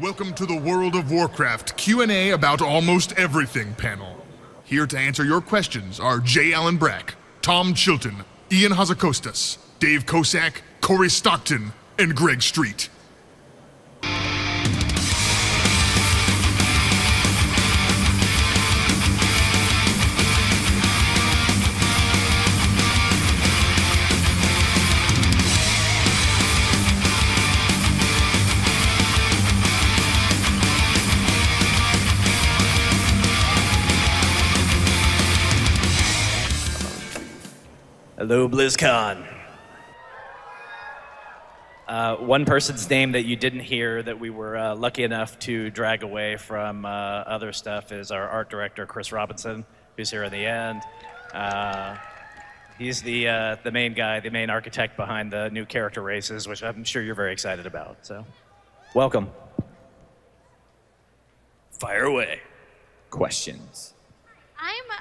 Welcome to the World of Warcraft Q&A about almost everything panel. Here to answer your questions are J. Allen Brack, Tom Chilton, Ian Hazakostas, Dave Kosak, Corey Stockton, and Greg Street. Hello, Blizzcon. One person's name that you didn't hear that we were lucky enough to drag away from other stuff is our art director, Chris Robinson, who's here in the end. He's the main guy, the main architect behind the new character races, which I'm sure you're very excited about. So, welcome. Fire away. Questions.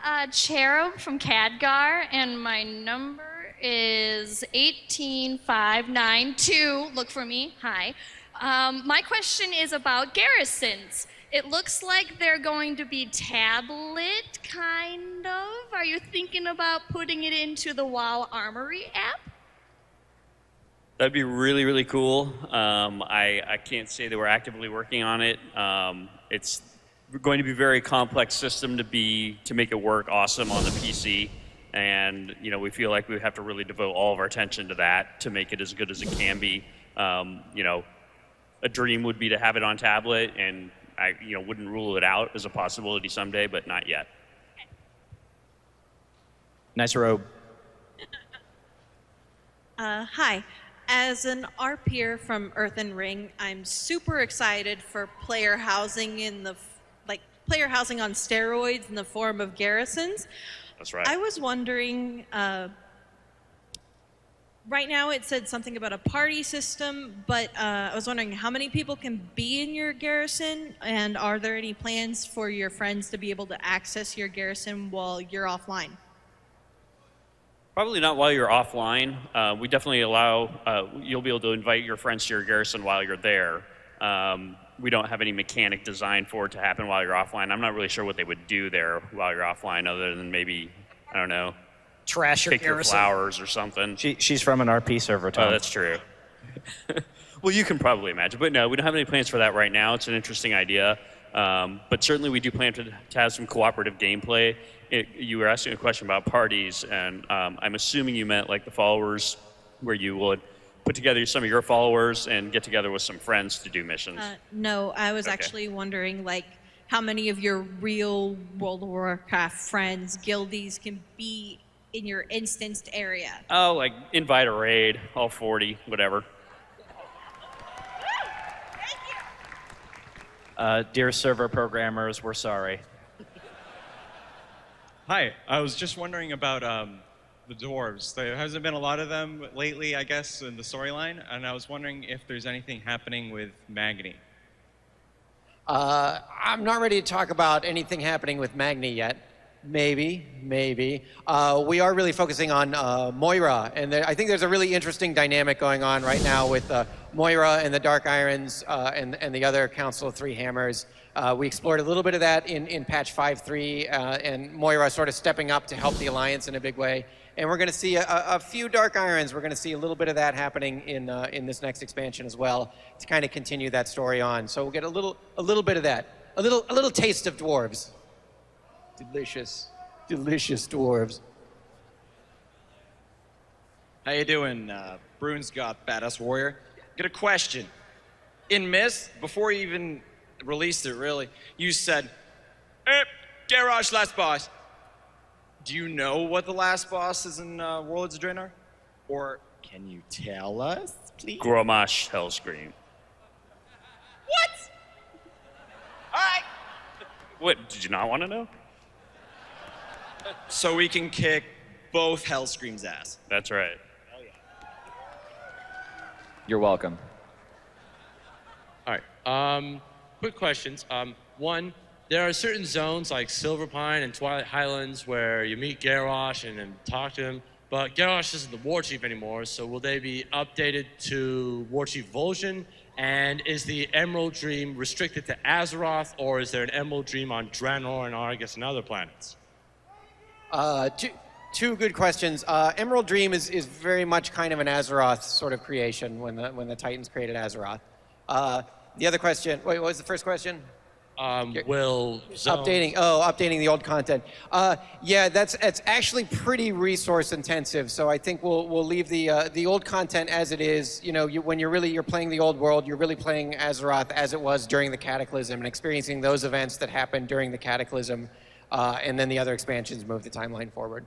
I'm Cherub from Khadgar, and my number is 18592. Look for me. Hi. My question is about garrisons. It looks like they're going to be tablet, kind of. Are you thinking about putting it into the WoW Armory app? That'd be really, really cool. I can't say that we're actively working on it. It's going to be a very complex system to make it work awesome on the PC, and we feel like we have to really devote all of our attention to that to make it as good as it can be. A dream would be to have it on tablet, and I wouldn't rule it out as a possibility someday, but not yet. Nice robe. Hi. As an RPer from Earth and Ring, I'm super excited for player housing player housing on steroids in the form of garrisons. That's right. I was wondering, right now it said something about a party system, but I was wondering how many people can be in your garrison, and are there any plans for your friends to be able to access your garrison while you're offline? Probably not while you're offline. We definitely allow, you'll be able to invite your friends to your garrison while you're there. We don't have any mechanic designed for it to happen while you're offline. I'm not really sure what they would do there while you're offline, other than maybe, I don't know, Trash your pick your garrison. flowers or something. She's from an RP server, Tom. Oh, that's true. Well, you can probably imagine. But no, we don't have any plans for that right now. It's an interesting idea. But certainly we do plan to have some cooperative gameplay. You were asking a question about parties, and I'm assuming you meant like the followers, where you would put together some of your followers and get together with some friends to do missions. No, I was actually wondering how many of your real World of Warcraft friends, guildies, can be in your instanced area. Oh, like invite a raid, all 40, whatever. Dear server programmers, we're sorry. Hi, I was just wondering about the dwarves. There hasn't been a lot of them lately, I guess, in the storyline, and I was wondering if there's anything happening with Magni. I'm not ready to talk about anything happening with Magni yet. Maybe. We are really focusing on Moira, and I think there's a really interesting dynamic going on right now with Moira and the Dark Irons and the other Council of Three Hammers. We explored a little bit of that in patch 5.3, and Moira sort of stepping up to help the Alliance in a big way. And we're going to see a few Dark Irons. We're going to see a little bit of that happening in this next expansion as well, to kind of continue that story on. So we'll get a little bit of that, a little taste of dwarves. Delicious dwarves. How you doing, Bruins got Badass Warrior? Get a question. In Myth, before you even released it, really, you said, Garage last boss. Do you know what the last boss is in Warlords of Draenor? Or can you tell us, please? Grommash Hellscream. What? All right. What, did you not want to know? So we can kick both Hellscream's ass. That's right. Hell yeah. You're welcome. All right. Quick questions. One, there are certain zones like Silverpine and Twilight Highlands where you meet Garrosh and then talk to him, but Garrosh isn't the war chief anymore, so will they be updated to War Chief Vol'jin? And is the Emerald Dream restricted to Azeroth, or is there an Emerald Dream on Draenor and Argus and other planets? Two good questions. Emerald Dream is very much kind of an Azeroth sort of creation when the Titans created Azeroth. The other question, wait, what was the first question? Will zones... updating the old content. Yeah, it's actually pretty resource intensive. So I think we'll leave the old content as it is. You know, when you're playing the old world, you're really playing Azeroth as it was during the Cataclysm and experiencing those events that happened during the Cataclysm, and then the other expansions move the timeline forward.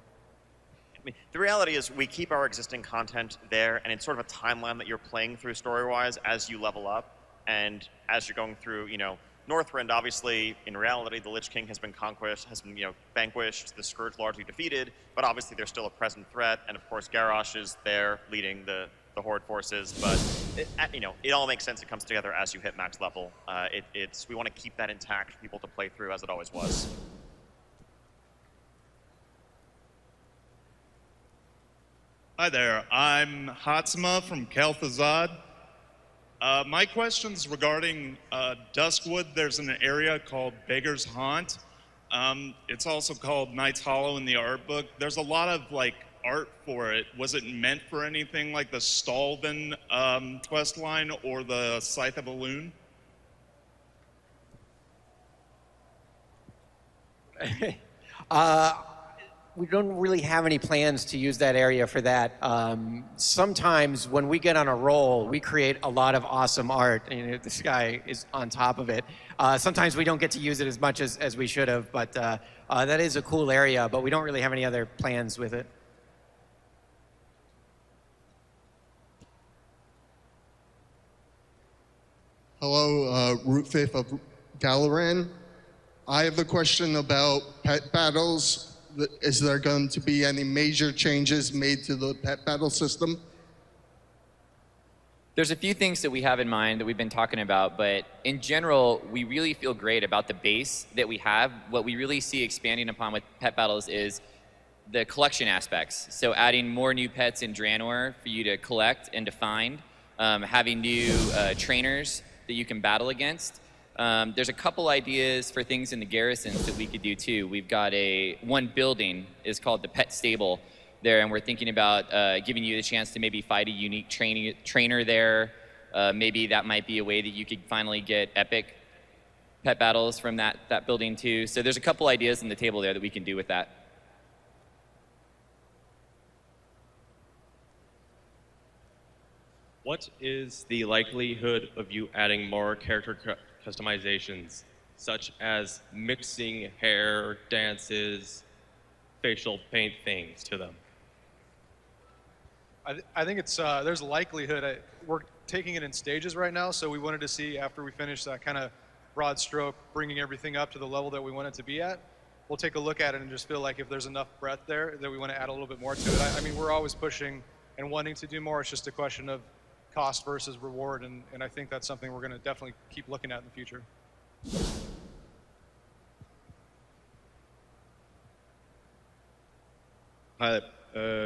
I mean, the reality is we keep our existing content there, and it's sort of a timeline that you're playing through story-wise as you level up, and as you're going through, you know, Northrend, obviously, in reality, the Lich King has been vanquished, the Scourge largely defeated, but obviously there's still a present threat, and of course Garrosh is there leading the Horde forces, but it all makes sense. It comes together as you hit max level. We want to keep that intact for people to play through as it always was. Hi there, I'm Hatsuma from Kel'Thuzad. My question's regarding Duskwood. There's an area called Beggar's Haunt. It's also called Knight's Hollow in the art book. There's a lot of art for it. Was it meant for anything like the Stalden quest line or the Scythe of Elune? We don't really have any plans to use that area for that. Sometimes when we get on a roll, we create a lot of awesome art, and this guy is on top of it. Sometimes we don't get to use it as much as we should have, but that is a cool area, but we don't really have any other plans with it. Hello, Root Faith of Dalaran. I have a question about pet battles. Is there going to be any major changes made to the pet battle system? There's a few things that we have in mind that we've been talking about, but in general, we really feel great about the base that we have. What we really see expanding upon with pet battles is the collection aspects. So adding more new pets in Draenor for you to collect and to find, having new trainers that you can battle against. There's a couple ideas for things in the garrisons that we could do too. We've got one building is called the Pet Stable there, and we're thinking about giving you the chance to maybe fight a unique trainer there. Maybe that might be a way that you could finally get epic pet battles from that building too. So there's a couple ideas on the table there that we can do with that. What is the likelihood of you adding more character customizations, such as mixing hair, dances, facial paint things to them? I think it's there's a likelihood. We're taking it in stages right now, so we wanted to see after we finish that kind of broad stroke, bringing everything up to the level that we want it to be at. We'll take a look at it and just feel like if there's enough breadth there that we want to add a little bit more to it. I mean, we're always pushing and wanting to do more. It's just a question of cost versus reward, and I think that's something we're going to definitely keep looking at in the future. Hi,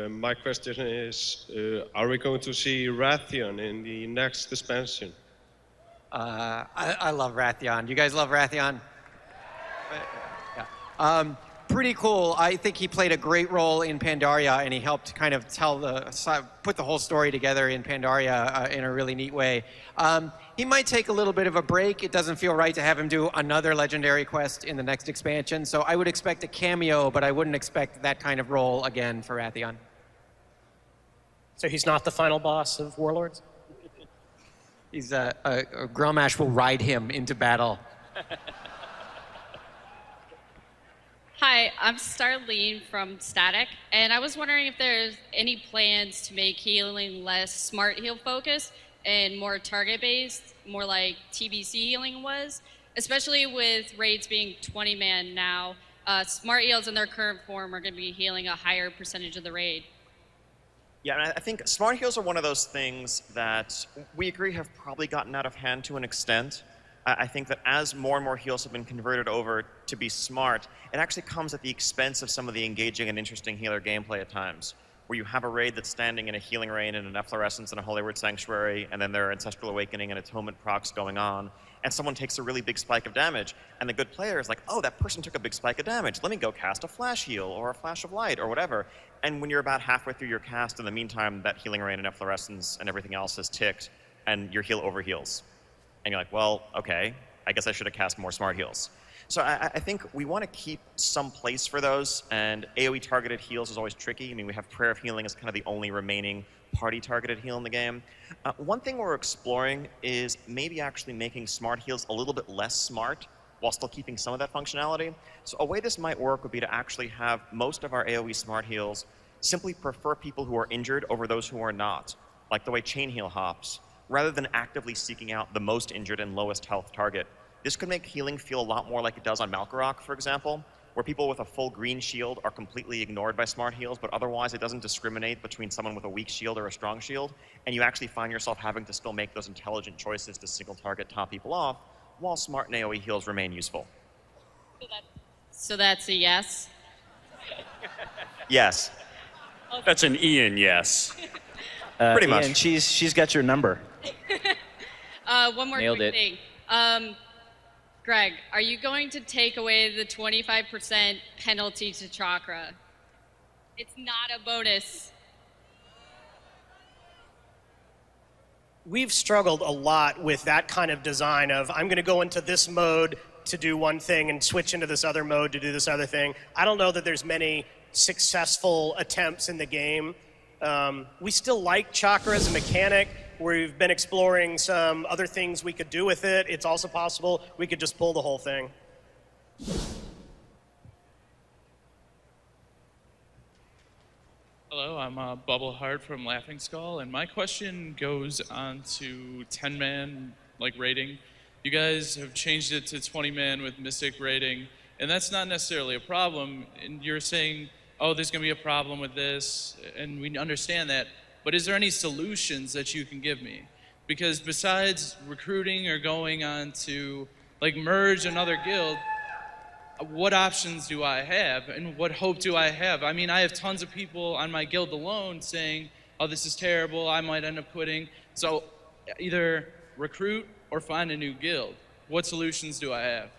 my question is, are we going to see Rathian in the next expansion? I love Rathian. You guys love Rathian? Yeah. Pretty cool. I think he played a great role in Pandaria, and he helped kind of put the whole story together in Pandaria in a really neat way. He might take a little bit of a break. It doesn't feel right to have him do another legendary quest in the next expansion, so I would expect a cameo, but I wouldn't expect that kind of role again for Rathian. So he's not the final boss of Warlords? He's Grommash will ride him into battle. Hi, I'm Starlene from Static, and I was wondering if there's any plans to make healing less smart heal focused and more target based, more like TBC healing was, especially with raids being 20-man now. Smart heals in their current form are going to be healing a higher percentage of the raid. Yeah, and I think smart heals are one of those things that we agree have probably gotten out of hand to an extent. I think that as more and more heals have been converted over to be smart, it actually comes at the expense of some of the engaging and interesting healer gameplay at times. where you have a raid that's standing in a healing rain and an efflorescence and a holy word sanctuary, and then there are ancestral awakening and atonement procs going on, and someone takes a really big spike of damage, and the good player is like, oh, that person took a big spike of damage. Let me go cast a flash heal or a flash of light or whatever. And when you're about halfway through your cast, in the meantime, that healing rain and efflorescence and everything else has ticked, and your heal overheals. And you're like, well, okay, I guess I should have cast more smart heals. So I think we want to keep some place for those, and AoE targeted heals is always tricky. I mean, we have Prayer of Healing as kind of the only remaining party targeted heal in the game. One thing we're exploring is maybe actually making smart heals a little bit less smart while still keeping some of that functionality. So a way this might work would be to actually have most of our AoE smart heals simply prefer people who are injured over those who are not, like the way Chain Heal hops, rather than actively seeking out the most injured and lowest health target. This could make healing feel a lot more like it does on Malkorok, for example, where people with a full green shield are completely ignored by smart heals, but otherwise it doesn't discriminate between someone with a weak shield or a strong shield, and you actually find yourself having to still make those intelligent choices to single target top people off, while smart and AoE heals remain useful. So that's a yes? Yes. That's an Ian yes. Pretty much. Ian, she's got your number. One more Nailed quick it. thing. Greg, are you going to take away the 25% penalty to Chakra? It's not a bonus. We've struggled a lot with that kind of design of, I'm going to go into this mode to do one thing and switch into this other mode to do this other thing. I don't know that there's many successful attempts in the game. We still like Chakra as a mechanic. We've been exploring some other things we could do with it. It's also possible we could just pull the whole thing. Hello, I'm Bubbleheart from Laughing Skull, and my question goes on to 10-man rating. You guys have changed it to 20-man with Mystic rating, and that's not necessarily a problem. And you're saying, oh, there's going to be a problem with this, and we understand that. But is there any solutions that you can give me? Because besides recruiting or going on to merge another guild, what options do I have and what hope do I have? I mean, I have tons of people on my guild alone saying, oh, this is terrible, I might end up quitting. So either recruit or find a new guild. What solutions do I have?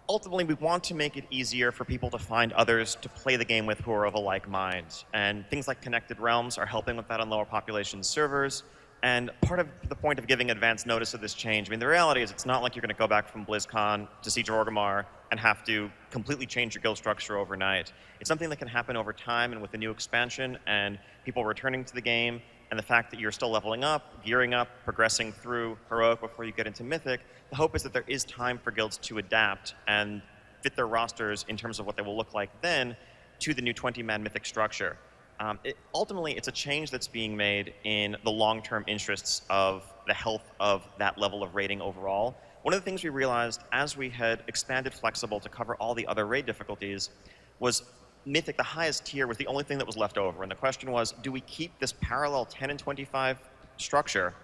Ultimately, we want to make it easier for people to find others to play the game with who are of a like mind. And things like Connected Realms are helping with that on lower population servers. And part of the point of giving advance notice of this change, I mean, the reality is it's not like you're going to go back from BlizzCon to Siege of Orgrimmar and have to completely change your guild structure overnight. It's something that can happen over time and with the new expansion and people returning to the game and the fact that you're still leveling up, gearing up, progressing through Heroic before you get into Mythic. The hope is that there is time for guilds to adapt and fit their rosters in terms of what they will look like then to the new 20-man Mythic structure. Ultimately, it's a change that's being made in the long-term interests of the health of that level of rating overall. One of the things we realized as we had expanded Flexible to cover all the other raid difficulties was Mythic, the highest tier, was the only thing that was left over. And the question was, do we keep this parallel 10 and 25 structure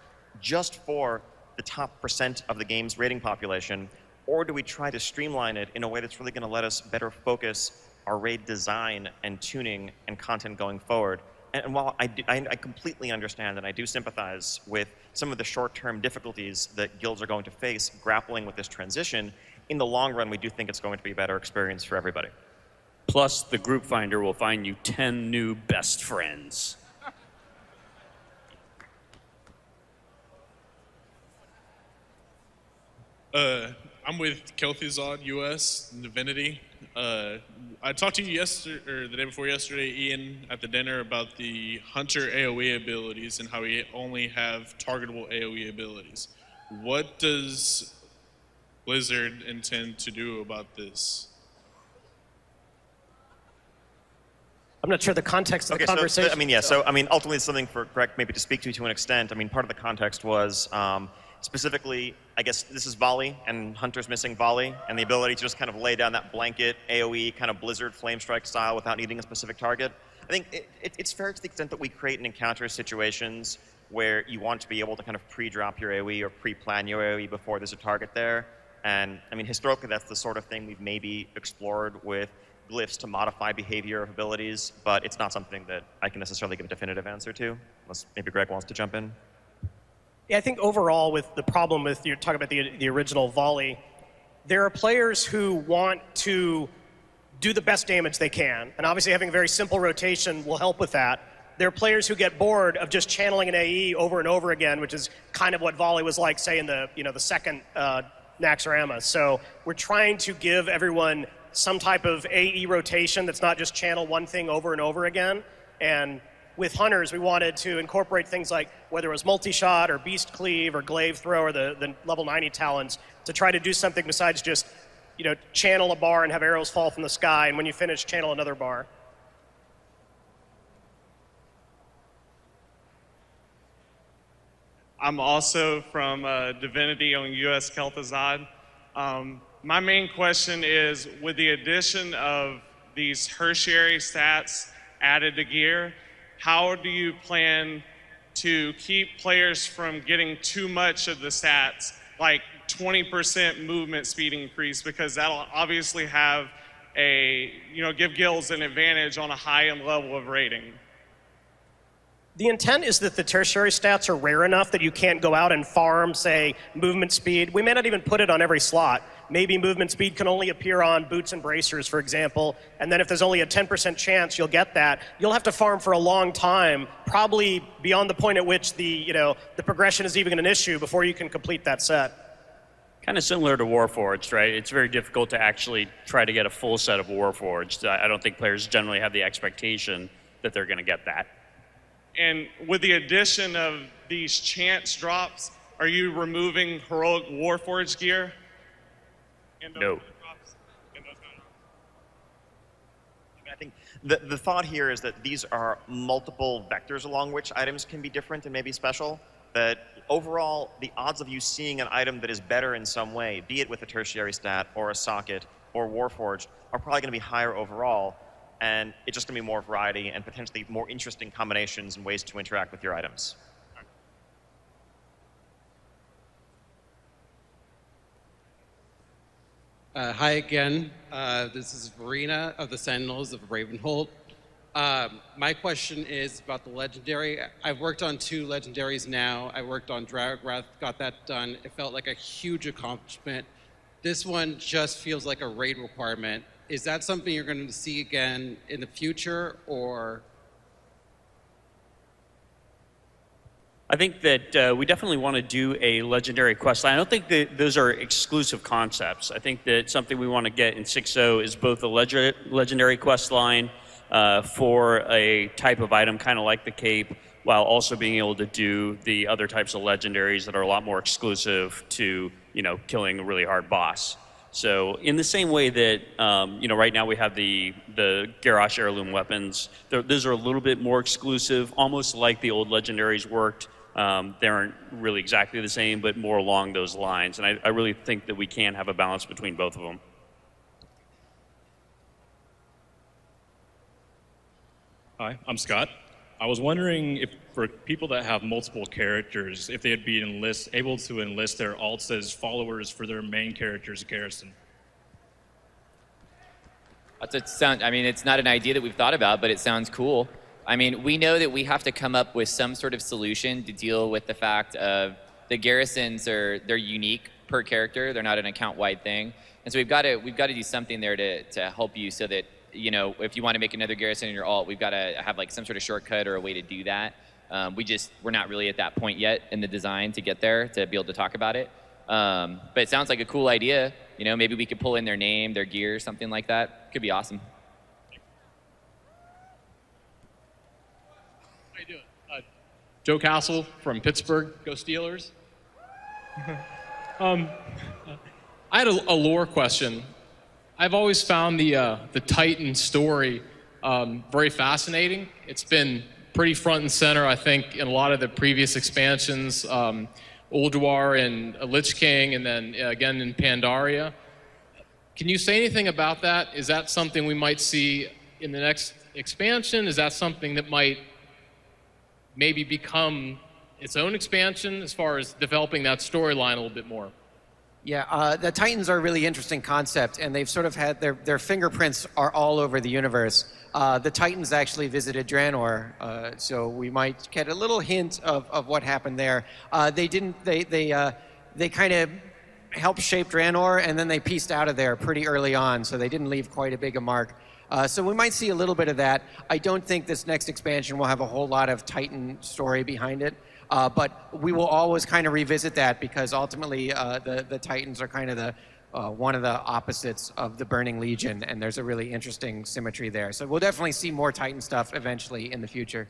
just for the top % of the game's rating population, or do we try to streamline it in a way that's really going to let us better focus our raid design and tuning and content going forward? And while I completely understand and I do sympathize with some of the short-term difficulties that guilds are going to face grappling with this transition, in the long run, we do think it's going to be a better experience for everybody. Plus, the group finder will find you 10 new best friends. I'm with Kel'Thuzad US Divinity. I talked to you yesterday, or the day before yesterday, Ian, at the dinner about the Hunter AoE abilities and how we only have targetable AoE abilities. What does Blizzard intend to do about this? I'm not sure the context of the So, conversation. ultimately it's something for Greg maybe to speak to an extent. I mean, part of the context was specifically, I guess this is volley, and Hunter's missing volley, and the ability to just kind of lay down that blanket AoE kind of Blizzard flame strike style without needing a specific target. I think it's fair to the extent that we create and encounter situations where you want to be able to kind of pre-drop your AoE or pre-plan your AoE before there's a target there. And I mean, historically, that's the sort of thing we've maybe explored with glyphs to modify behavior of abilities, but it's not something that I can necessarily give a definitive answer to, unless maybe Greg wants to jump in. Yeah, I think overall with the problem with, you're talking about the original volley, there are players who want to do the best damage they can, and obviously having a very simple rotation will help with that. There are players who get bored of just channeling an AE over and over again, which is kind of what volley was like, say, in the second Naxxramas. So we're trying to give everyone some type of AE rotation that's not just channel one thing over and over again. And with hunters, we wanted to incorporate things like whether it was multi-shot or beast cleave or glaive throw or the level 90 talons to try to do something besides just channel a bar and have arrows fall from the sky, and when you finish, channel another bar. I'm also from Divinity on US Kel'Thuzad. My main question is, with the addition of these tertiary stats added to gear, how do you plan to keep players from getting too much of the stats, like 20% movement speed increase, because that'll obviously have give guilds an advantage on a high-end level of rating? The intent is that the tertiary stats are rare enough that you can't go out and farm, say, movement speed. We may not even put it on every slot. Maybe movement speed can only appear on boots and bracers, for example, and then if there's only a 10% chance you'll get that, you'll have to farm for a long time, probably beyond the point at which the progression is even an issue before you can complete that set. Kind of similar to Warforged, right? It's very difficult to actually try to get a full set of Warforged. I don't think players generally have the expectation that they're going to get that. And with the addition of these chance drops, are you removing heroic Warforged gear? No. I think the thought here is that these are multiple vectors along which items can be different and maybe special. That overall, the odds of you seeing an item that is better in some way, be it with a tertiary stat or a socket or Warforged, are probably going to be higher overall. And it's just going to be more variety and potentially more interesting combinations and ways to interact with your items. Hi again. This is Verena of the Sentinels of Ravenhold. My question is about the legendary. I've worked on 2 legendaries now. I worked on Dragwrath, got that done. It felt like a huge accomplishment. This one just feels like a raid requirement. Is that something you're going to see again in the future, or? I think that we definitely want to do a legendary quest line. I don't think that those are exclusive concepts. I think that something we want to get in 6.0 is both a legendary quest line for a type of item, kind of like the cape, while also being able to do the other types of legendaries that are a lot more exclusive to, killing a really hard boss. So in the same way that, right now we have the Garrosh heirloom weapons, those are a little bit more exclusive, almost like the old legendaries worked. They aren't really exactly the same, but more along those lines. And I really think that we can have a balance between both of them. Hi, I'm Scott. I was wondering if for people that have multiple characters, if they'd be able to enlist their alts as followers for their main character's garrison. It's not an idea that we've thought about, but it sounds cool. We know that we have to come up with some sort of solution to deal with the fact of the garrisons they're unique per character. They're not an account-wide thing. And so we've got to do something there to help you so that, if you want to make another garrison in your alt, we've got to have some sort of shortcut or a way to do that. We're not really at that point yet in the design to get there to be able to talk about it. But it sounds like a cool idea. Maybe we could pull in their name, their gear, something like that. Could be awesome. How you doing? Joe Castle from Pittsburgh. Go Steelers. I had a lore question. I've always found the Titan story very fascinating. It's been pretty front and center, I think, in a lot of the previous expansions, Ulduar and Lich King, and then again in Pandaria. Can you say anything about that? Is that something we might see in the next expansion? Is that something that might maybe become its own expansion as far as developing that storyline a little bit more? Yeah, the Titans are a really interesting concept, and they've sort of had their fingerprints are all over the universe. The Titans actually visited Draenor, so we might get a little hint of what happened there. They didn't. They kind of helped shape Draenor, and then they pieced out of there pretty early on, so they didn't leave quite a big a mark. So we might see a little bit of that. I don't think this next expansion will have a whole lot of Titan story behind it. But we will always kind of revisit that because ultimately the Titans are kind of the one of the opposites of the Burning Legion, and there's a really interesting symmetry there. So we'll definitely see more Titan stuff eventually in the future.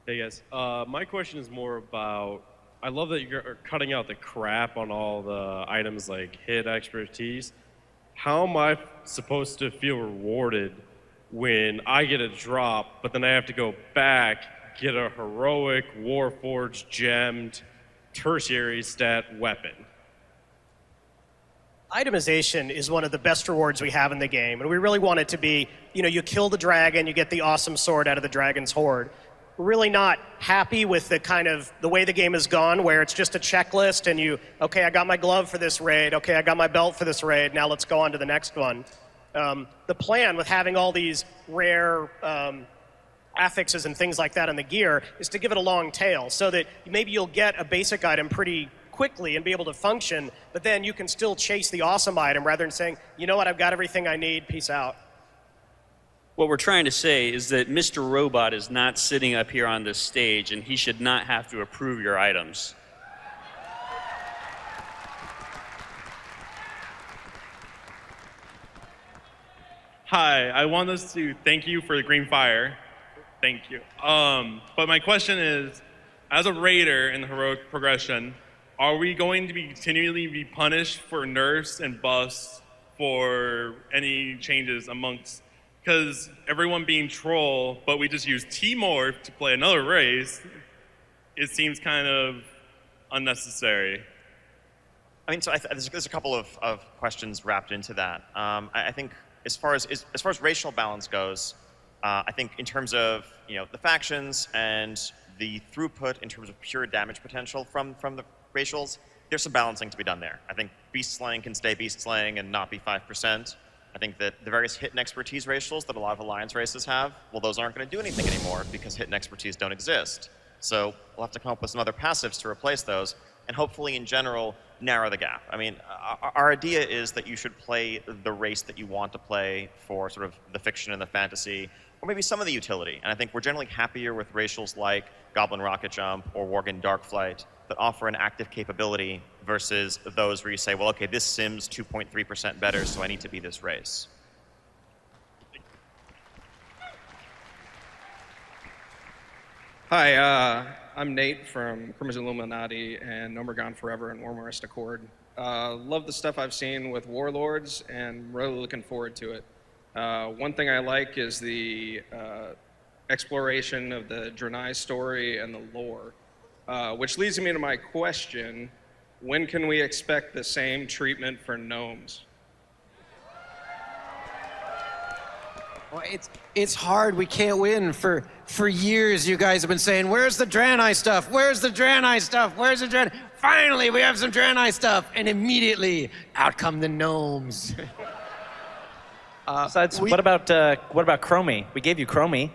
Hey guys, my question is more about, I love that you're cutting out the crap on all the items like hit expertise. How am I supposed to feel rewarded when I get a drop, but then I have to go back, get a heroic, warforged, gemmed, tertiary stat weapon? Itemization is one of the best rewards we have in the game, and we really want it to be, you kill the dragon, you get the awesome sword out of the dragon's hoard. We're really not happy with the way the game has gone, where it's just a checklist and okay, I got my glove for this raid, okay, I got my belt for this raid, now let's go on to the next one. The plan with having all these rare affixes and things like that in the gear is to give it a long tail so that maybe you'll get a basic item pretty quickly and be able to function, but then you can still chase the awesome item rather than saying, you know what, I've got everything I need, peace out. What we're trying to say is that Mr. Robot is not sitting up here on this stage, and he should not have to approve your items. Hi, I want us to thank you for the green fire. Thank you. But my question is, as a raider in the heroic progression, are we going to be continually be punished for nerfs and buffs for any changes amongst, because everyone being troll, but we just use T-Morph to play another race, it seems kind of unnecessary. I mean, so there's a couple of questions wrapped into that. I think as far as racial balance goes, I think in terms of the factions and the throughput in terms of pure damage potential from the racials, there's some balancing to be done there. I think beast slaying can stay beast slaying and not be 5%. I think that the various hit and expertise racials that a lot of alliance races have, well, those aren't going to do anything anymore because hit and expertise don't exist. So we'll have to come up with some other passives to replace those, and hopefully, in general, narrow the gap. I mean, our idea is that you should play the race that you want to play for sort of the fiction and the fantasy, or maybe some of the utility. And I think we're generally happier with racials like Goblin Rocket Jump or Worgen Darkflight that offer an active capability versus those where you say, well, okay, this sim's 2.3% better, so I need to be this race. Hi, I'm Nate from Crimson Illuminati and No More Gone Forever and Warmorist Accord. Love the stuff I've seen with Warlords and really looking forward to it. One thing I like is the exploration of the Draenei story and the lore, which leads me to my question: when can we expect the same treatment for gnomes? Well, it's hard. We can't win. For years, you guys have been saying, "Where's the Draenei stuff? Where's the Draenei stuff? Where's the Draenei?" Finally, we have some Draenei stuff, and immediately, out come the gnomes. Besides, what about Chromie? We gave you Chromie.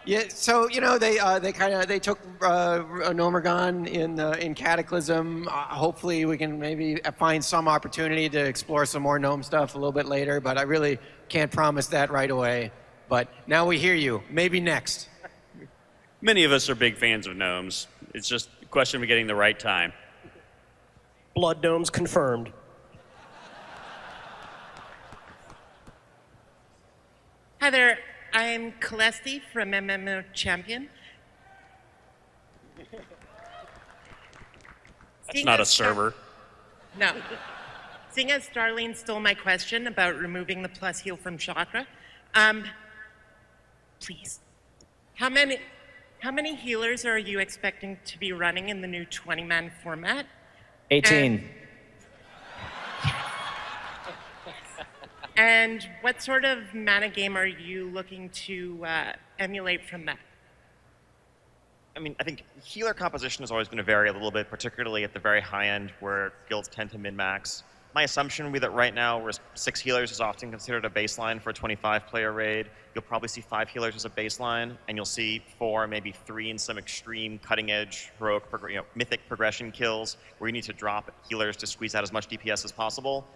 Yeah, so they took Nomergon in Cataclysm. Hopefully, we can maybe find some opportunity to explore some more gnome stuff a little bit later. But I really can't promise that right away. But now we hear you. Maybe next. Many of us are big fans of gnomes. It's just a question of getting the right time. Blood gnomes confirmed. Hi there, I'm Celeste from MMO Champion. That's not a server. No. Seeing as Darlene stole my question about removing the plus heal from Chakra, please, how many healers are you expecting to be running in the new 20-man format? 18. And what sort of mana game are you looking to emulate from that? mean, I think healer composition is always going to vary a little bit, particularly at the very high end where guilds tend to min-max. My assumption would be that right now, where 6 healers is often considered a baseline for a 25-player raid, you'll probably see 5 healers as a baseline, and you'll see 4, maybe 3 in some extreme cutting-edge, heroic, mythic progression kills where you need to drop healers to squeeze out as much DPS as possible.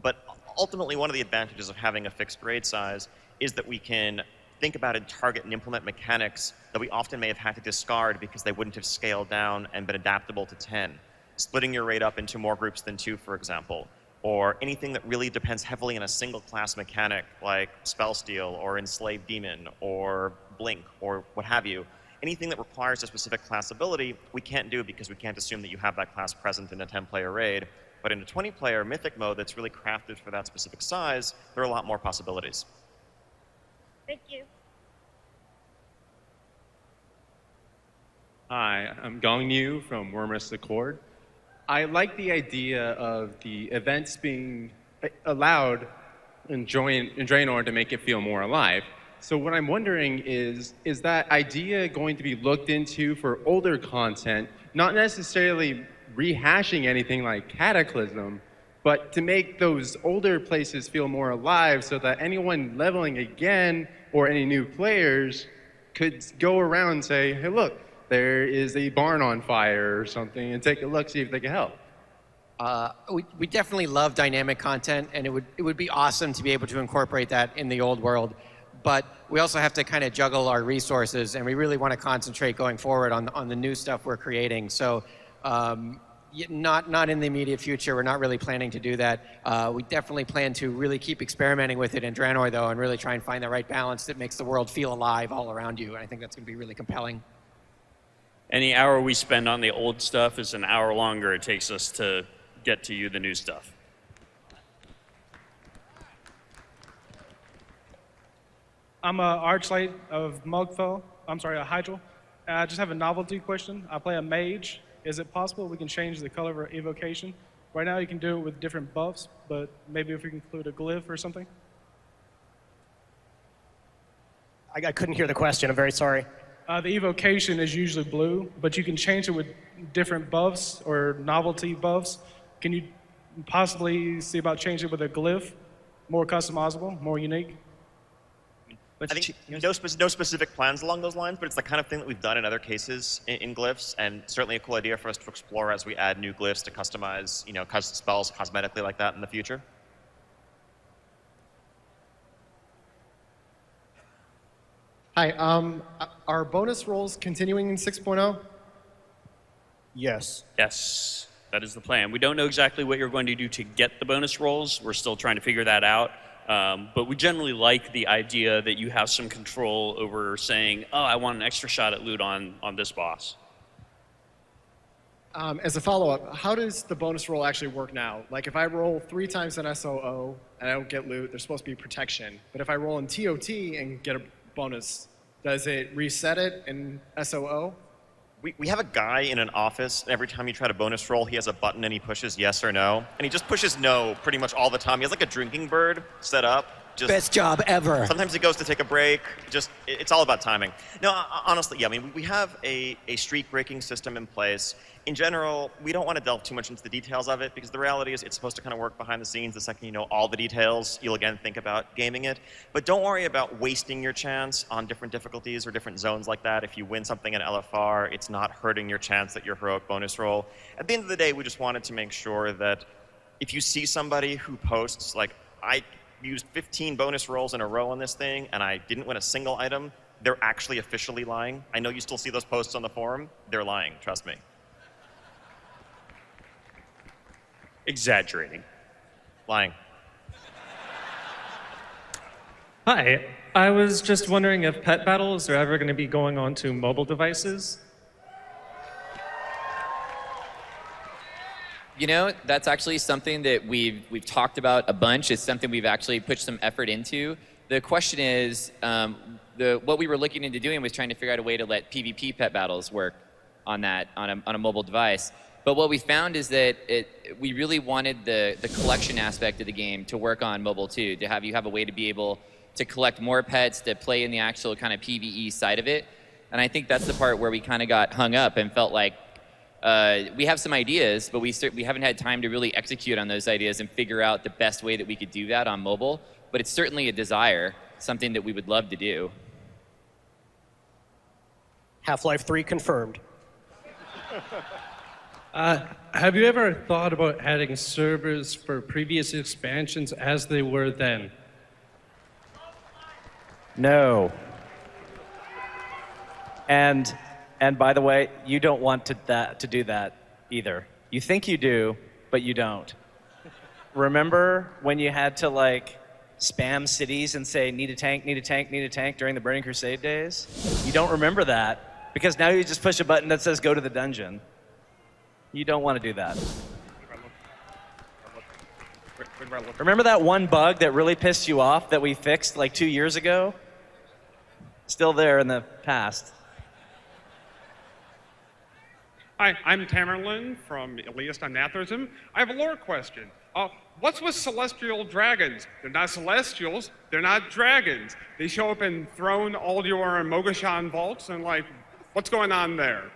But ultimately, one of the advantages of having a fixed raid size is that we can think about and target and implement mechanics that we often may have had to discard because they wouldn't have scaled down and been adaptable to 10. Splitting your raid up into more groups than 2, for example, or anything that really depends heavily on a single class mechanic like Spell Steal or Enslaved Demon or Blink or what have you. Anything that requires a specific class ability, we can't do because we can't assume that you have that class present in a 10-player raid. But in a 20-player Mythic mode that's really crafted for that specific size, there are a lot more possibilities. Thank you. Hi, I'm Gong Yu from Wormrest Accord. I like the idea of the events being allowed in Draenor to make it feel more alive. So what I'm wondering is that idea going to be looked into for older content, not necessarily rehashing anything like Cataclysm, but to make those older places feel more alive so that anyone leveling again or any new players could go around and say, hey, look, there is a barn on fire or something, and take a look, see if they can help. We definitely love dynamic content, and it would be awesome to be able to incorporate that in the old world. But we also have to kind of juggle our resources, and we really want to concentrate going forward on the new stuff we're creating. So not in the immediate future. We're not really planning to do that. We definitely plan to really keep experimenting with it in Draenor, though, and really try and find the right balance that makes the world feel alive all around you. And I think that's going to be really compelling. Any hour we spend on the old stuff is an hour longer it takes us to get to you the new stuff. I'm a Archlight of Mugfell. I'm sorry, a Hydral. I just have a novelty question. I play a mage. Is it possible we can change the color of our evocation? Right now you can do it with different buffs, but maybe if we can include a glyph or something? I couldn't hear the question. I'm very sorry. The evocation is usually blue, but you can change it with different buffs or novelty buffs. Can you possibly see about changing it with a glyph? More customizable, more unique? I think no specific plans along those lines, but it's the kind of thing that we've done in other cases in glyphs, and certainly a cool idea for us to explore as we add new glyphs to customize, custom spells cosmetically like that in the future. Hi, are bonus rolls continuing in 6.0? Yes. Yes, that is the plan. We don't know exactly what you're going to do to get the bonus rolls. We're still trying to figure that out. But we generally like the idea that you have some control over saying, oh, I want an extra shot at loot on this boss. As a follow-up, how does the bonus roll actually work now? Like if I roll 3 times an SOO and I don't get loot, there's supposed to be protection. But if I roll in TOT and get a bonus, does it reset it in SOO? We have a guy in an office, and every time you try to bonus roll, he has a button and he pushes yes or no. And he just pushes no pretty much all the time. He has like a drinking bird set up. Best job ever. Sometimes he goes to take a break. It's all about timing. No, honestly, yeah, I mean, we have a streak breaking system in place. In general, we don't want to delve too much into the details of it because the reality is it's supposed to kind of work behind the scenes. The second you know all the details, you'll again think about gaming it. But don't worry about wasting your chance on different difficulties or different zones like that. If you win something in LFR, it's not hurting your chance at your heroic bonus roll. At the end of the day, we just wanted to make sure that if you see somebody who posts, like, I used 15 bonus rolls in a row on this thing and I didn't win a single item, they're actually officially lying. I know you still see those posts on the forum. They're lying, trust me. Exaggerating. Lying. Hi, I was just wondering if pet battles are ever going to be going on to mobile devices? You know, that's actually something that we've talked about a bunch. It's something we've actually put some effort into. The question is, what we were looking into doing was trying to figure out a way to let PvP pet battles work on a mobile device. But what we found is that we really wanted the collection aspect of the game to work on mobile too, to have you have a way to be able to collect more pets, to play in the actual kind of PvE side of it. And I think that's the part where we kind of got hung up and felt like we have some ideas, but we haven't had time to really execute on those ideas and figure out the best way that we could do that on mobile. But it's certainly a desire, something that we would love to do. Half-Life 3 confirmed. Have you ever thought about adding servers for previous expansions as they were then? No. And by the way, you don't want to do that either. You think you do, but you don't. Remember when you had to like spam cities and say, need a tank, need a tank, need a tank during the Burning Crusade days? You don't remember that because now you just push a button that says go to the dungeon. You don't want to do that. Remember that one bug that really pissed you off that we fixed like 2 years ago? Still there in the past. Hi, I'm Tamerlane from Elias on Nathurism. I have a lore question. What's with celestial dragons? They're not celestials, they're not dragons. They show up in Throne, Aldior, and Mogashan vaults, and like, what's going on there?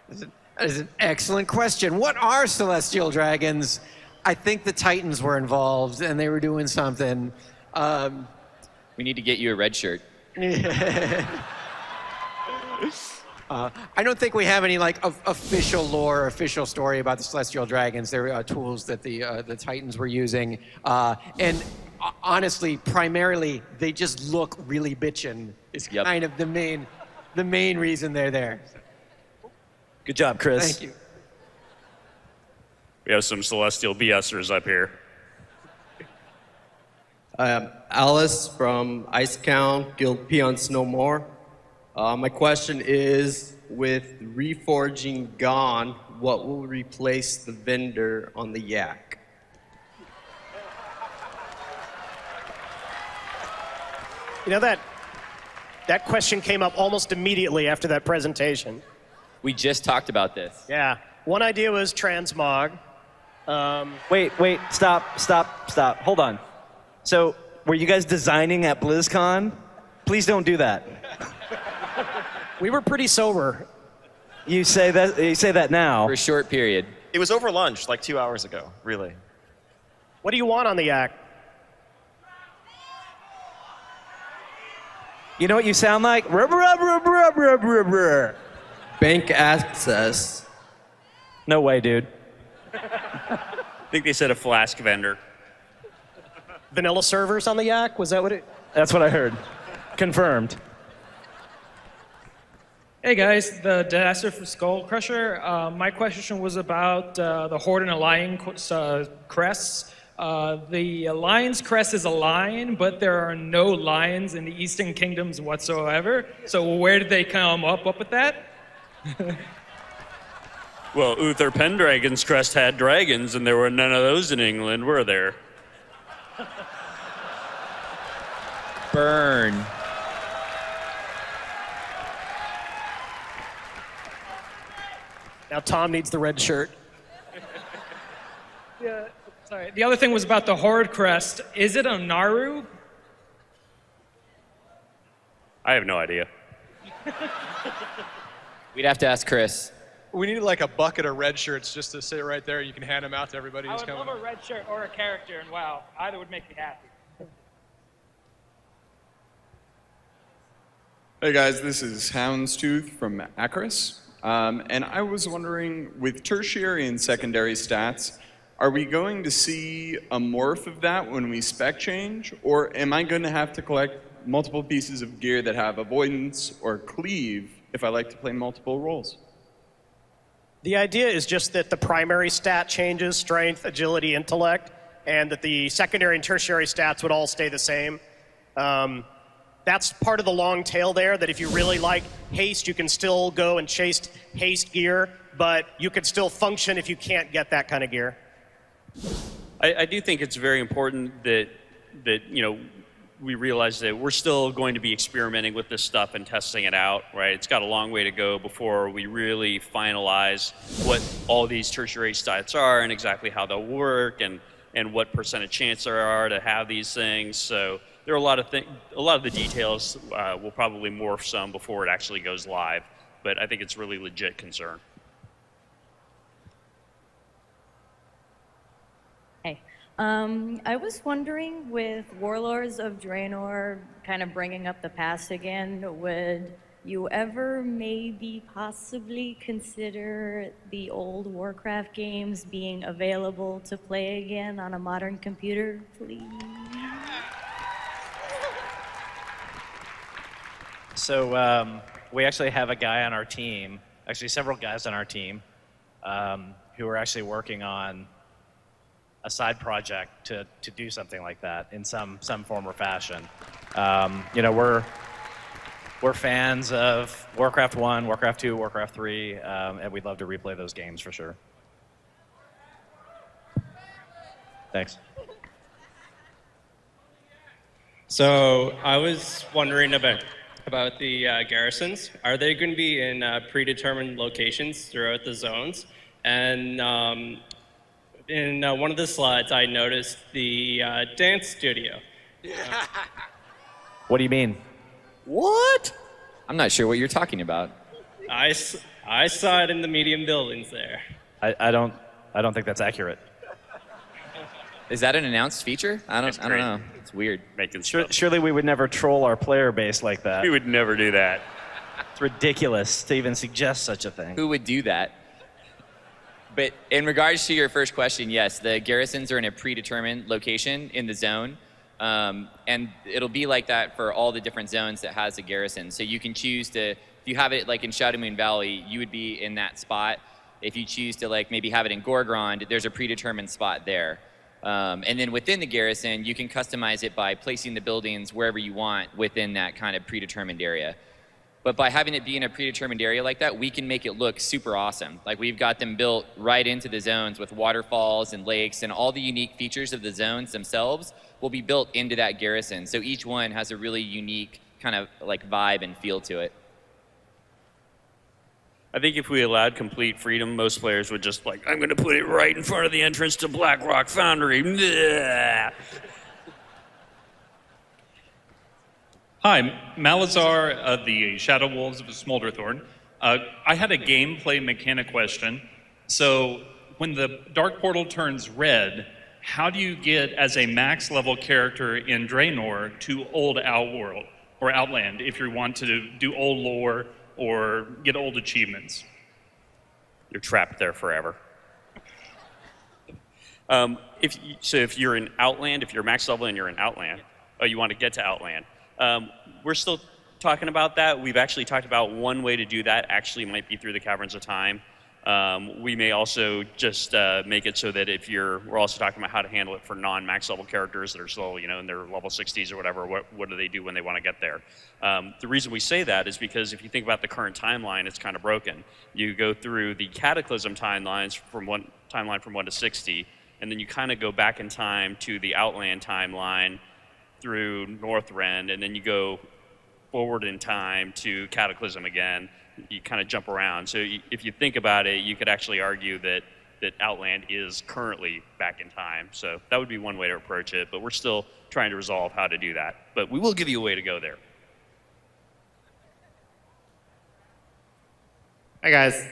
That is an excellent question. What are celestial dragons? I think the Titans were involved, and they were doing something. We need to get you a red shirt. I don't think we have any like official lore or official story about the celestial dragons. They're tools that the Titans were using, and honestly, primarily they just look really bitchin'. Is kind of the main reason they're there. Good job, Chris. Thank you. We have some celestial BSers up here. Alice from Ice Count, Guild Peons No More. My question is, with reforging gone, what will replace the vendor on the Yak? You know that question came up almost immediately after that presentation. We just talked about this. Yeah. One idea was transmog. Wait, stop. Hold on. So, were you guys designing at BlizzCon? Please don't do that. We were pretty sober. You say that now. For a short period. It was over lunch, like 2 hours ago, really. What do you want on the Yak? You know what you sound like? Bank access. No way, dude. I think they said a flask vendor. Vanilla servers on the Yak? Was that what it? That's what I heard. Confirmed. Hey guys, the Disaster for Skull Crusher. My question was about the Horde and Lion crests. The lion's crest is a lion, but there are no lions in the Eastern Kingdoms whatsoever. So where did they come up with that? Well, Uther Pendragon's crest had dragons, and there were none of those in England, were there? Burn. Now Tom needs the red shirt. Yeah, sorry. The other thing was about the Horde crest. Is it a Naru? I have no idea. We'd have to ask Chris. We need like a bucket of red shirts just to sit right there. You can hand them out to everybody I who's would coming. love a red shirt or a character, and wow, either would make me happy. Hey guys, this is Houndstooth from Acris. And I was wondering, with tertiary and secondary stats, are we going to see a morph of that when we spec change? Or am I going to have to collect multiple pieces of gear that have avoidance or cleave if I like to play multiple roles? The idea is just that the primary stat changes, strength, agility, intellect, and that the secondary and tertiary stats would all stay the same. That's part of the long tail there, that if you really like haste, you can still go and chase haste gear, but you can still function if you can't get that kind of gear. I do think it's very important that we realize that we're still going to be experimenting with this stuff and testing it out, right? It's got a long way to go before we really finalize what all these tertiary stats are and exactly how they'll work and and what percentage chance there are to have these things. So there are a lot of the details will probably morph some before it actually goes live. But I think it's really legit concern. Hey, I was wondering, with Warlords of Draenor kind of bringing up the past again, would you ever maybe possibly consider the old Warcraft games being available to play again on a modern computer, please? So we actually have a guy on our team, actually several guys on our team, who are actually working on a side project to do something like that in some form or fashion. You know, we're fans of Warcraft 1, Warcraft 2, Warcraft 3, and we'd love to replay those games for sure. Thanks. So I was wondering about the garrisons. Are they going to be in predetermined locations throughout the zones? And in one of the slides, I noticed the dance studio. What do you mean? What? I'm not sure what you're talking about. I saw it in the medium buildings there. I don't think that's accurate. Is that an announced feature? I don't know. It's weird. Surely we would never troll our player base like that. We would never do that. It's ridiculous to even suggest such a thing. Who would do that? But in regards to your first question, yes, the garrisons are in a predetermined location in the zone. And it'll be like that for all the different zones that has a garrison. So you can choose to, if you have it like in Shadow Moon Valley, you would be in that spot. If you choose to like maybe have it in Gorgrond, there's a predetermined spot there. And then within the garrison, you can customize it by placing the buildings wherever you want within that kind of predetermined area. But by having it be in a predetermined area like that, we can make it look super awesome. Like we've got them built right into the zones with waterfalls and lakes, and all the unique features of the zones themselves will be built into that garrison. So each one has a really unique kind of like vibe and feel to it. I think if we allowed complete freedom, most players would just like, I'm going to put it right in front of the entrance to Blackrock Foundry. Bleh. Hi, Malazar of the Shadow Wolves of Smolderthorn. I had a gameplay mechanic question. So when the Dark Portal turns red, how do you get as a max level character in Draenor to Old Outworld or Outland if you want to do old lore or get old achievements? You're trapped there forever. If you're in Outland, if you're max level and you're in Outland, you want to get to Outland, we're still talking about that. We've actually talked about one way to do that actually might be through the Caverns of Time. We may also just make it so that we're also talking about how to handle it for non-max level characters that are still, in their level 60s or whatever. What do they do when they want to get there? The reason we say that is because if you think about the current timeline, it's kind of broken. You go through the Cataclysm timelines from 1 to 60, and then you kind of go back in time to the Outland timeline through Northrend, and then you go forward in time to Cataclysm again. You kind of jump around. So if you think about it, you could actually argue that Outland is currently back in time. So that would be one way to approach it, but we're still trying to resolve how to do that. But we will give you a way to go there. Hi guys,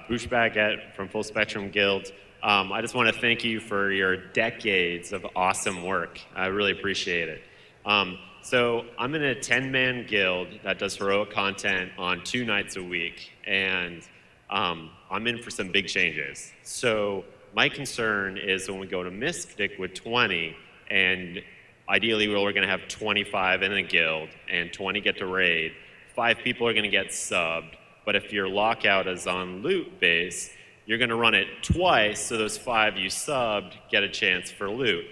Boosh Baguette from Full Spectrum Guild. I just want to thank you for your decades of awesome work. I really appreciate it. So I'm in a 10-man guild that does heroic content on 2 nights a week, and I'm in for some big changes. So my concern is when we go to Mystic with 20, and ideally we're going to have 25 in a guild, and 20 get to raid, 5 people are going to get subbed, but if your lockout is on loot base, you're going to run it twice, so those 5 you subbed get a chance for loot.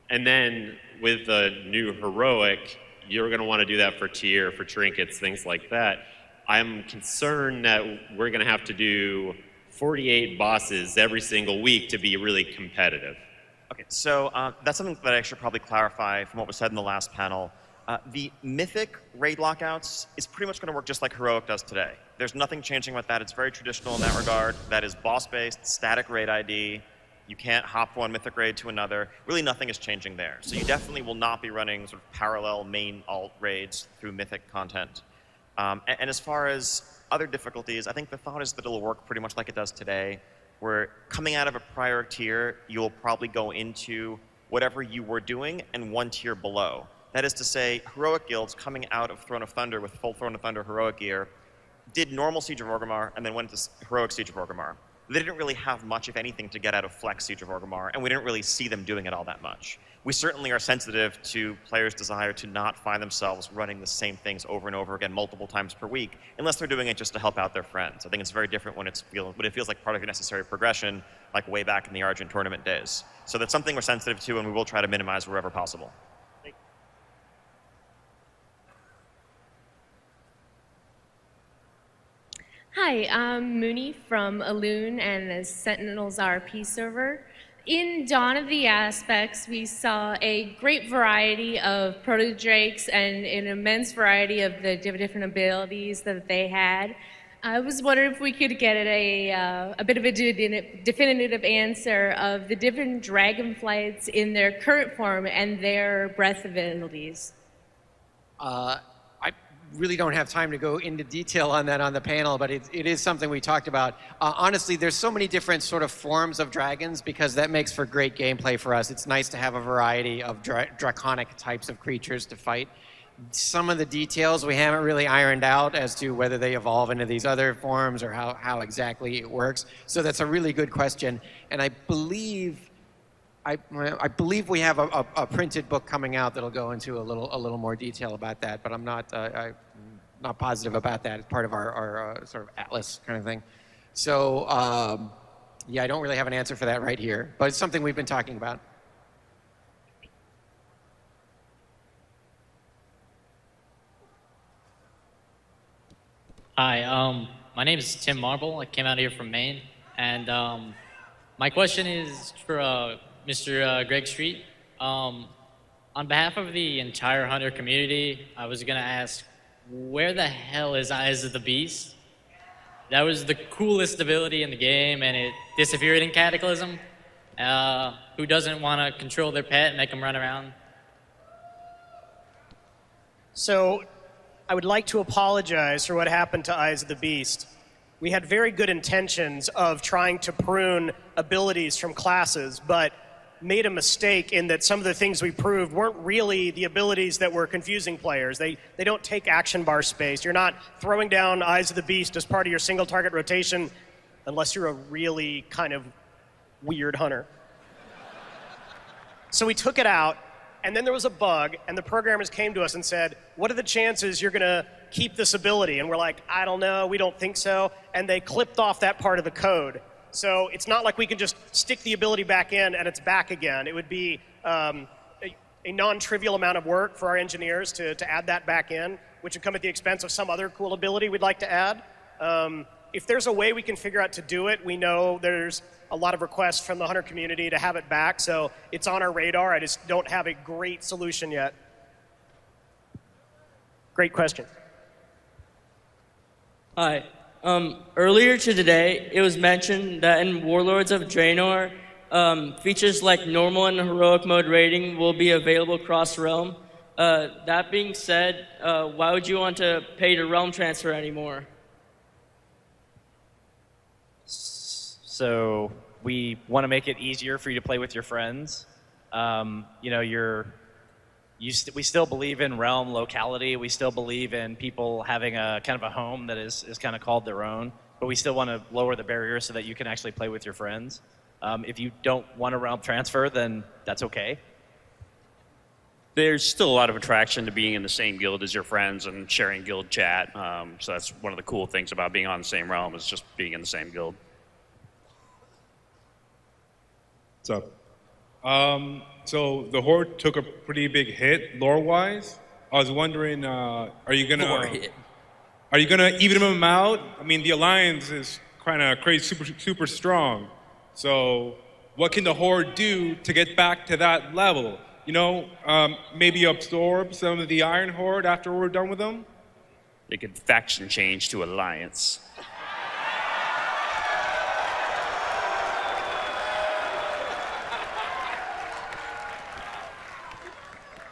And then with the new heroic, you're going to want to do that for tier, for trinkets, things like that. I'm concerned that we're going to have to do 48 bosses every single week to be really competitive. Okay, so that's something that I should probably clarify from what was said in the last panel. The Mythic raid lockouts is pretty much going to work just like Heroic does today. There's nothing changing with that. It's very traditional in that regard. That is boss-based, static raid ID. You can't hop one mythic raid to another. Really, nothing is changing there. So you definitely will not be running sort of parallel main alt raids through mythic content. And as far as other difficulties, I think the thought is that it'll work pretty much like it does today, where coming out of a prior tier, you'll probably go into whatever you were doing and one tier below. That is to say, heroic guilds coming out of Throne of Thunder with full Throne of Thunder heroic gear did normal Siege of Orgrimmar and then went to heroic Siege of Orgrimmar. They didn't really have much, if anything, to get out of Flex Siege of Orgrimmar, and we didn't really see them doing it all that much. We certainly are sensitive to players' desire to not find themselves running the same things over and over again multiple times per week, unless they're doing it just to help out their friends. I think it's very different when it feels like part of your necessary progression, like way back in the Argent tournament days. So that's something we're sensitive to, and we will try to minimize wherever possible. Hi, I'm Mooney from Aloon and the Sentinels RP server. In Dawn of the Aspects, we saw a great variety of proto-drakes and an immense variety of the different abilities that they had. I was wondering if we could get a bit of a definitive answer of the different dragonflights in their current form and their breath abilities. I really don't have time to go into detail on that on the panel, but it is something we talked about. Honestly, there's so many different sort of forms of dragons because that makes for great gameplay for us. It's nice to have a variety of draconic types of creatures to fight. Some of the details we haven't really ironed out as to whether they evolve into these other forms or how exactly it works. So that's a really good question. And I believe we have a printed book coming out that'll go into a little more detail about that, but I'm not positive about that. It's part of our sort of atlas kind of thing. So yeah, I don't really have an answer for that right here, but it's something we've been talking about. Hi, my name is Tim Marble. I came out here from Maine, and my question is for Mr. Greg Street. On behalf of the entire Hunter community, I was going to ask, where the hell is Eyes of the Beast? That was the coolest ability in the game, and it disappeared in Cataclysm. Who doesn't want to control their pet and make them run around? So, I would like to apologize for what happened to Eyes of the Beast. We had very good intentions of trying to prune abilities from classes, but made a mistake in that some of the things we proved weren't really the abilities that were confusing players. They don't take action bar space. You're not throwing down Eyes of the Beast as part of your single target rotation unless you're a really kind of weird hunter. So we took it out, and then there was a bug, and the programmers came to us and said, what are the chances you're going to keep this ability? And we're like, I don't know, we don't think so. And they clipped off that part of the code. So it's not like we can just stick the ability back in and it's back again. It would be a non-trivial amount of work for our engineers to add that back in, which would come at the expense of some other cool ability we'd like to add. If there's a way we can figure out to do it, we know there's a lot of requests from the Hunter community to have it back, so it's on our radar. I just don't have a great solution yet. Great question. Hi. Earlier today, it was mentioned that in Warlords of Draenor, features like normal and heroic mode rating will be available cross-realm. That being said, why would you want to pay to realm transfer anymore? So we want to make it easier for you to play with your friends. You know, we still believe in realm locality. We still believe in people having a kind of a home that is kind of called their own. But we still want to lower the barrier so that you can actually play with your friends. If you don't want a realm transfer, then that's okay. There's still a lot of attraction to being in the same guild as your friends and sharing guild chat. So that's one of the cool things about being on the same realm is just being in the same guild. What's up? So the Horde took a pretty big hit lore-wise. I was wondering, are you gonna even them out? I mean, the Alliance is kind of crazy, super strong. So what can the Horde do to get back to that level? You know, maybe absorb some of the Iron Horde after we're done with them? They could faction change to Alliance.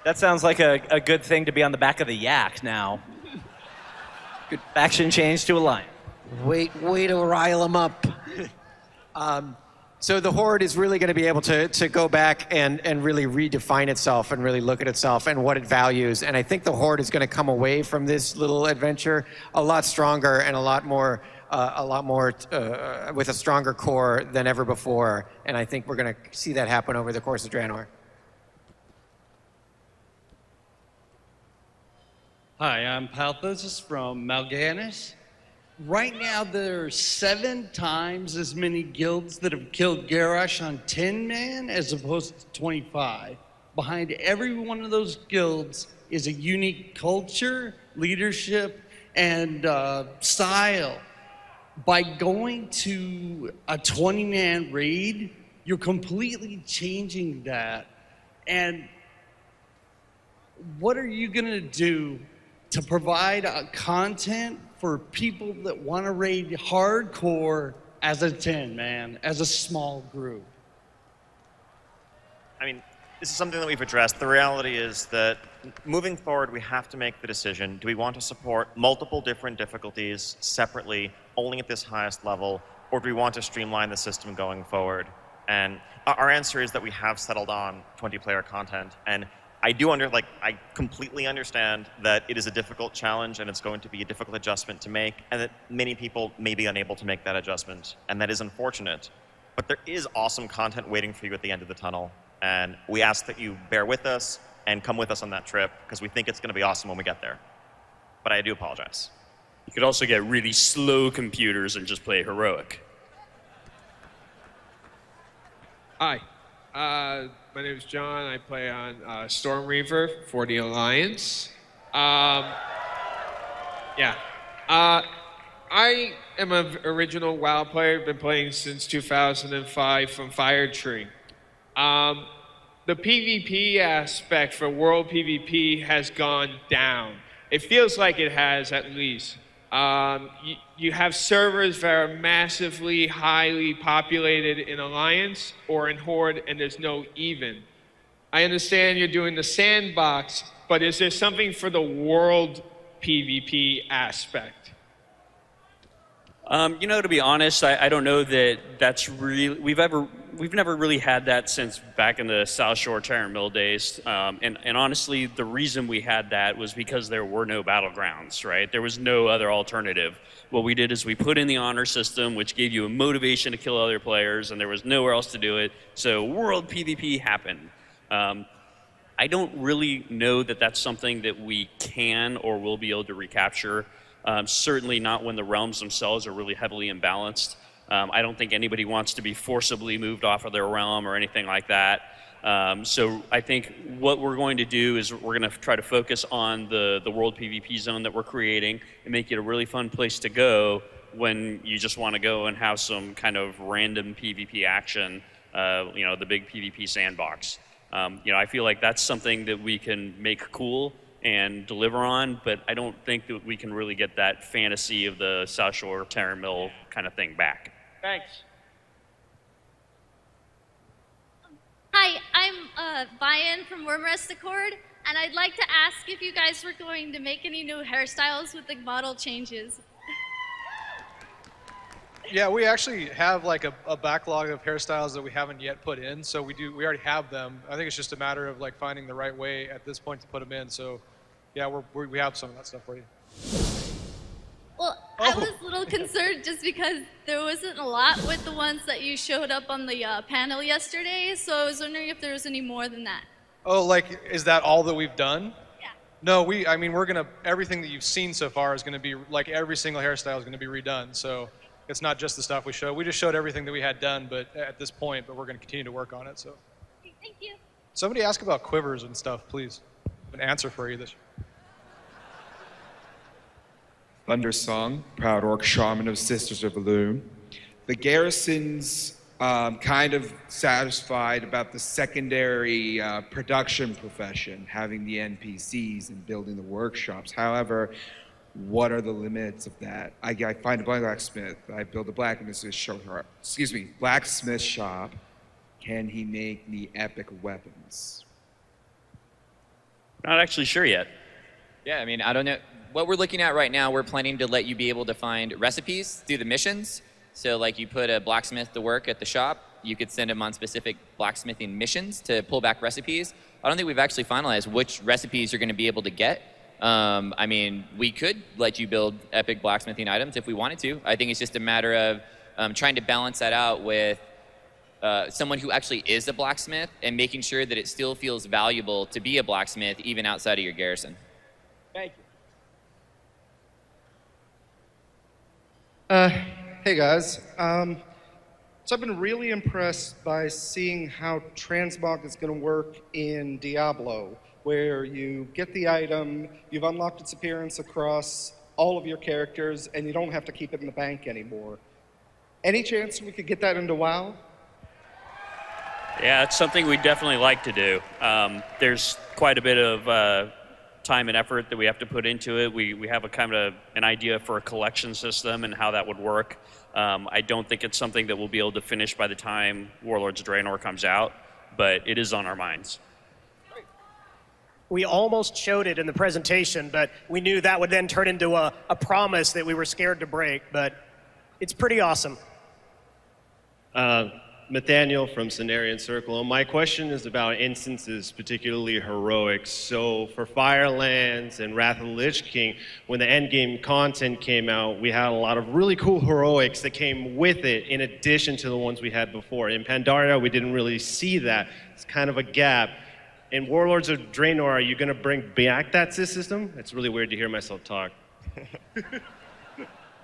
That sounds like a good thing to be on the back of the yak now. Good faction change to a lion. Way to rile them up. So the Horde is really going to be able to go back and really redefine itself and really look at itself and what it values. And I think the Horde is going to come away from this little adventure a lot stronger and a lot more with a stronger core than ever before. And I think we're going to see that happen over the course of Draenor. Hi, I'm Palthus from Mal'Ganis. Right now, there are 7 times as many guilds that have killed Garrosh on 10-man as opposed to 25. Behind every one of those guilds is a unique culture, leadership, and style. By going to a 20-man raid, you're completely changing that. And what are you going to do to provide content for people that want to raid hardcore as a 10-man, as a small group? I mean, this is something that we've addressed. The reality is that moving forward, we have to make the decision. Do we want to support multiple different difficulties separately, only at this highest level, or do we want to streamline the system going forward? And our answer is that we have settled on 20-player content. And I completely understand that it is a difficult challenge and it's going to be a difficult adjustment to make, and that many people may be unable to make that adjustment, and that is unfortunate. But there is awesome content waiting for you at the end of the tunnel, and we ask that you bear with us and come with us on that trip, because we think it's going to be awesome when we get there. But I do apologize. You could also get really slow computers and just play heroic. Hi. My name is John. I play on Storm Reaver for the Alliance. I am an original WoW player. Been playing since 2005 from Firetree. The PvP aspect for World PvP has gone down. It feels like it has, at least. You have servers that are massively highly populated in Alliance or in Horde, and there's no even. I understand you're doing the sandbox, but is there something for the world PvP aspect? To be honest, I don't know that that's really, we've never really had that since back in the South Shore Terran Mill days. And honestly, the reason we had that was because there were no battlegrounds, right? There was no other alternative. What we did is we put in the honor system, which gave you a motivation to kill other players, and there was nowhere else to do it. So world PvP happened. I don't really know that that's something that we can or will be able to recapture. Certainly not when the realms themselves are really heavily imbalanced. I don't think anybody wants to be forcibly moved off of their realm or anything like that. So I think what we're going to do is we're going to try to focus on the world PvP zone that we're creating and make it a really fun place to go when you just want to go and have some kind of random PvP action, the big PvP sandbox. I feel like that's something that we can make cool and deliver on, but I don't think that we can really get that fantasy of the South Shore Terran Mill kind of thing back. Thanks. Hi, I'm Bayan from Wormrest Accord, and I'd like to ask if you guys were going to make any new hairstyles with the model changes. Yeah, we actually have like a backlog of hairstyles that we haven't yet put in, so we already have them. I think it's just a matter of like finding the right way at this point to put them in. So, yeah, we have some of that stuff for you. Well, I was a little concerned just because there wasn't a lot with the ones that you showed up on the panel yesterday, so I was wondering if there was any more than that. Oh, like, is that all that we've done? Yeah. No, we're gonna, everything that you've seen so far is gonna be, like every single hairstyle is gonna be redone, so it's not just the stuff we showed. We just showed everything that we had done, but at this point, but we're gonna continue to work on it, so. Thank you. Somebody ask about quivers and stuff, please. An answer for you this. Thundersong, proud orc shaman of Sisters of Elune. The garrison's kind of satisfied about the secondary production profession, having the NPCs and building the workshops. However, what are the limits of that? I find a blacksmith, I build a blacksmith shop. Can he make the epic weapons? Not actually sure yet. Yeah, I mean, I don't know. What we're looking at right now, we're planning to let you be able to find recipes through the missions. So like you put a blacksmith to work at the shop, you could send him on specific blacksmithing missions to pull back recipes. I don't think we've actually finalized which recipes you're going to be able to get. I mean, we could let you build epic blacksmithing items if we wanted to. I think it's just a matter of trying to balance that out with someone who actually is a blacksmith and making sure that it still feels valuable to be a blacksmith even outside of your garrison. Thank you. Hey guys. So I've been really impressed by seeing how transmog is going to work in Diablo, where you get the item, you've unlocked its appearance across all of your characters, and you don't have to keep it in the bank anymore. Any chance we could get that into WoW? Yeah, it's something we'd definitely like to do. There's quite a bit of time and effort that we have to put into it. We have a kind of an idea for a collection system and how that would work. I don't think it's something that we'll be able to finish by the time Warlords of Draenor comes out, but it is on our minds. We almost showed it in the presentation, but we knew that would then turn into a promise that we were scared to break, but it's pretty awesome. Nathaniel from Cenarian Circle. And my question is about instances, particularly heroics. So for Firelands and Wrath of the Lich King, when the endgame content came out, we had a lot of really cool heroics that came with it in addition to the ones we had before. In Pandaria, we didn't really see that. It's kind of a gap. In Warlords of Draenor, are you going to bring back that system? It's really weird to hear myself talk.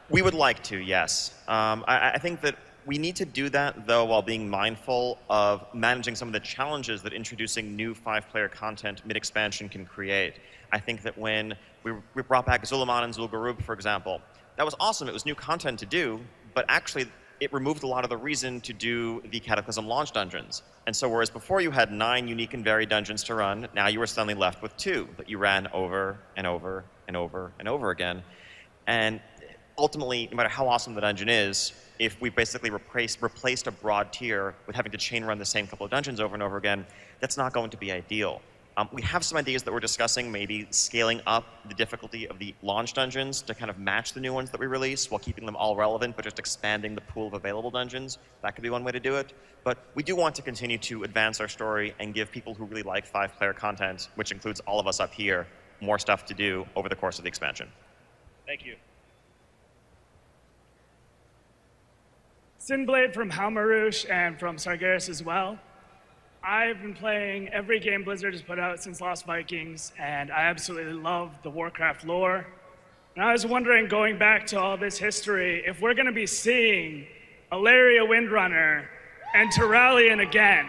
We would like to, yes. I think that we need to do that, though, while being mindful of managing some of the challenges that introducing new 5-player content mid-expansion can create. I think that when we brought back Zulaman and Zul'Gurub, for example, that was awesome. It was new content to do, but actually it removed a lot of the reason to do the Cataclysm launch dungeons. And so whereas before you had 9 unique and varied dungeons to run, now you were suddenly left with 2 that you ran over and over and over and over again. And ultimately, no matter how awesome the dungeon is, if we basically replaced a broad tier with having to chain run the same couple of dungeons over and over again, that's not going to be ideal. We have some ideas that we're discussing, maybe scaling up the difficulty of the launch dungeons to kind of match the new ones that we release while keeping them all relevant, but just expanding the pool of available dungeons. That could be one way to do it. But we do want to continue to advance our story and give people who really like 5-player content, which includes all of us up here, more stuff to do over the course of the expansion. Thank you. Sinblade from Halmarush and from Sargeras as well. I've been playing every game Blizzard has put out since Lost Vikings, and I absolutely love the Warcraft lore. And I was wondering, going back to all this history, if we're going to be seeing Alaria Windrunner and Turalian again.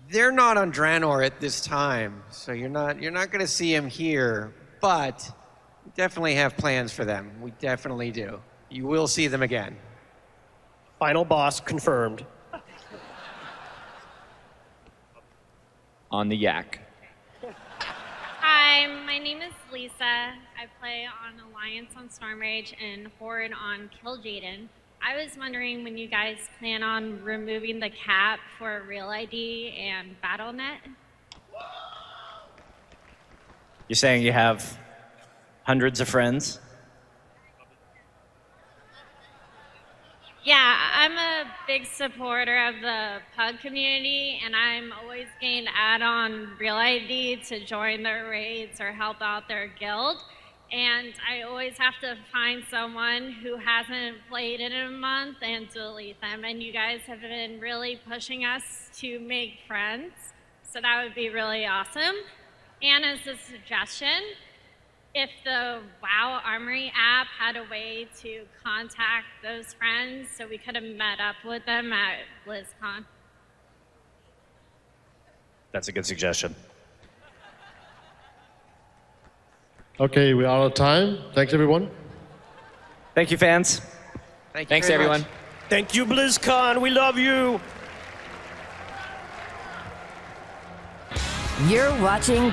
They're not on Draenor at this time, so you're not going to see them here, but we definitely have plans for them. We definitely do. You will see them again. Final boss confirmed. On the yak. Hi, my name is Lisa. I play on Alliance on Stormrage and Horde on Killjaden. I was wondering when you guys plan on removing the cap for Real ID and BattleNet? You're saying you have hundreds of friends? Yeah, I'm a big supporter of the pug community, and I'm always getting add-on Real ID to join their raids or help out their guild. And I always have to find someone who hasn't played in a month and delete them. And you guys have been really pushing us to make friends, so that would be really awesome. And as a suggestion, if the WoW Armory app had a way to contact those friends so we could have met up with them at Blizzcon. That's a good suggestion. Okay, we are out of time. Thanks, everyone. Thank you, fans. Thanks, everyone. Much. Thank you, BlizzCon. We love you. You're watching